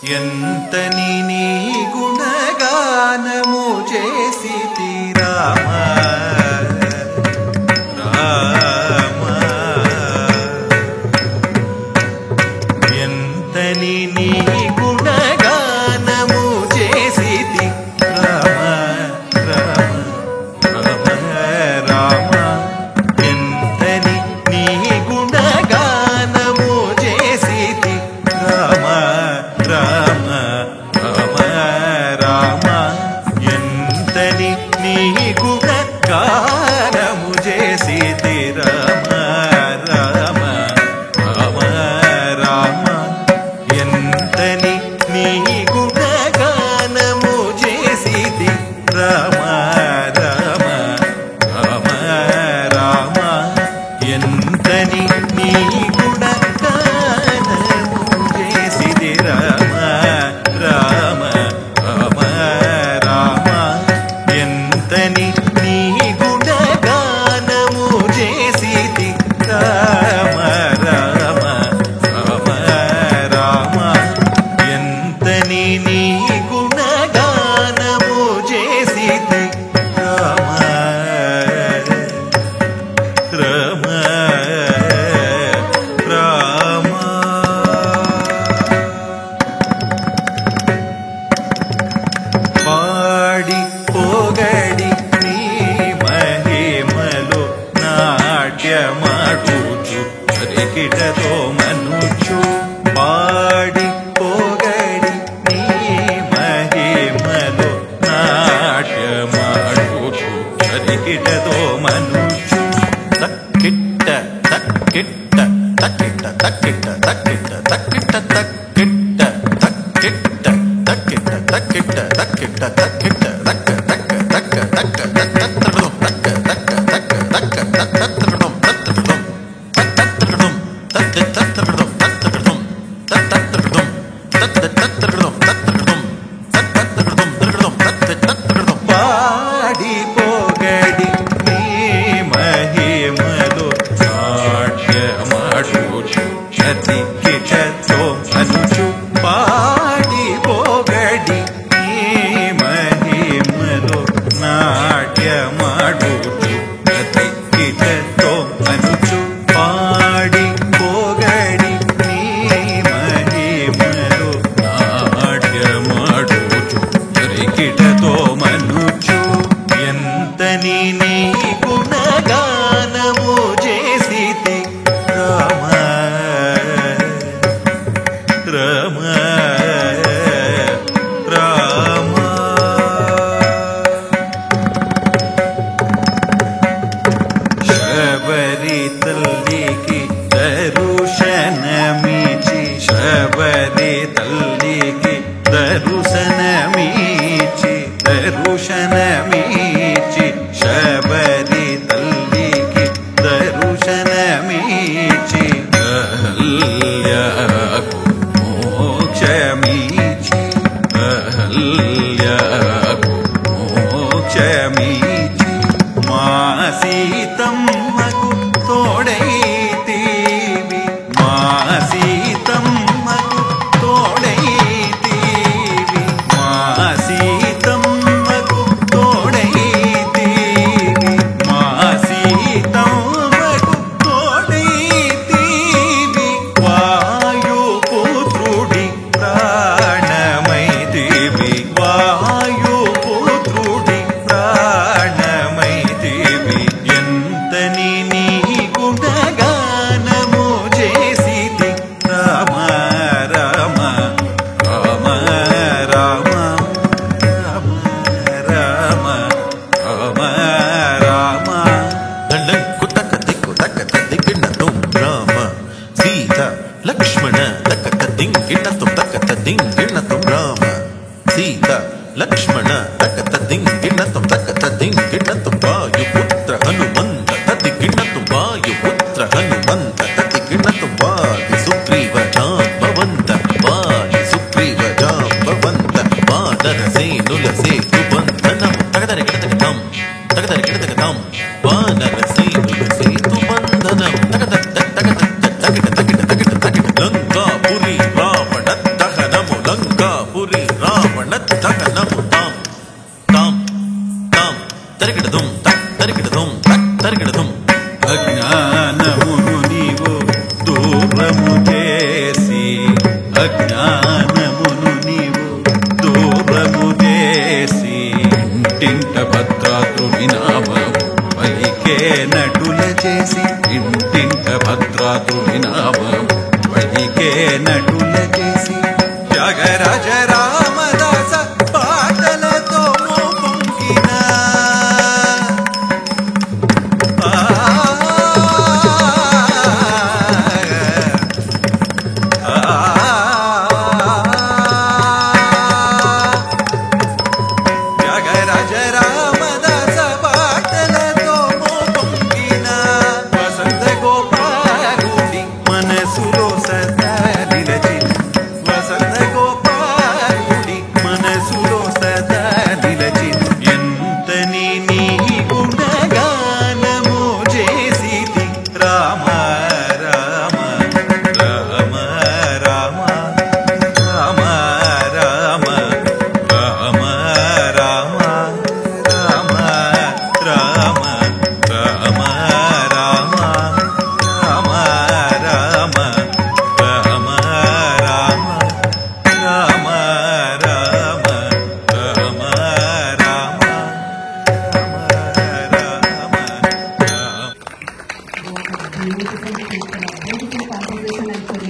ఎంతని నీ గుణగానము చేసితి రామ రామ ఎంతని నీ గుణగానము చేసితి రామ రామ రామ రామ ఎంతని నీ గుణగానము చేసితి రామ రామ రామ రామ ఎంతని నీ గుణగానము చేసితి రామ రామ రామ రామ ఎంతని నీ గుణగానము చేసితి రామ రామ రామ రామ ఎంతని నీ గుణగానము చేసితి రామ రామ రామ రామ ఎంతని నీ గుణగానము చేసితి రామ రామ రామ రామ ఎంతని నీ గుణగానము చేసితి రామ రామ రామ పాడి పొగడి నీ మహిమలో నాట్యమాడుచు రికిటతో మనుచు పాడి పొగడి నీ మహిమలో నాట్యమాడుచు రికిటతో మనుచు తక్కిట్ట తక్కిట్ట తక్కిట్ట తక్కిట్ట తక్కిట్ట తక్కిట్ట తక్కిట్ట తక్కిట్ట తక్కిట్ట తక్కిట్ట తక్కిట్ట తక్కిట్ట తక్క తక్క తక్క తక్క తక్క తత్తడం తక్క తక్క తక్క తక్క తత్తడం తత్తడం తత్తడం తత్త తత్తడం తత్తడం తత్తడం తత్త తత్తడం తత్తడం తత్తడం తత్తడం తత్త తత్తడం పాడి పొగడి నీ మహిమలో నాట్యమాడుచు రికిటతో మనుచు పాడి పొగడి నీ మహిమలో నాట్యమాడుచు రికిటతో మనుచు పాడి పొగడి నీ మహిమలో నాట్యమాడుచు రికిటతో మనుచు ఎంతని నీ గుణగానము చేసితి రామ రామ రామ శబరి తల్లికి దర్శనమిచి శబరి తల్లికి దర్శనమిచి దర్శనమిచి శబరి తల్లికి దర్శనమిచి అహల్యకు మోక్షమిచి అహల్యకు మోక్షమిచి మా సీతమ్మకు తోడైతివి మా సీతమ్మకు తోడైతివి మా సీతమ్మకు తోడైతివి మా సీతమ్మకు తోడైతివి వాయుపుత్రుడి ప్రాణమైతివి వాయుపుత్రుడి ప్రాణమైతివి ఎంతని నీ గుణగానము చేసితి రామ రామ రామ రామ రామ రామ రామ రామ దండంకు తక్క దిక్కు తక్క దింగిణతం రామ సీత లక్ష్మణ తక్క దింగిణతం తక్క దింగిణతం రామ సీత లక్ష్మణ తక్క దింగిణతం తక్క దింగిణతం వాయుపుత్ర హనుమంత తదిగిణతం వాయుపుత్ర హనుమంత తదిగిణతం వాది సుగ్రీవ జాంబవంత వాది సుగ్రీవ జాంబవంత వానర సేనుల సేతుబంధనం తగదరిగిణతగతం తగదరిగిణతగతం వానర సేనుల సేతుబంధనం తగద తగద తగద తగద తగద తగద లంకాపురి రావణ దహనము లంక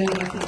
Thank you.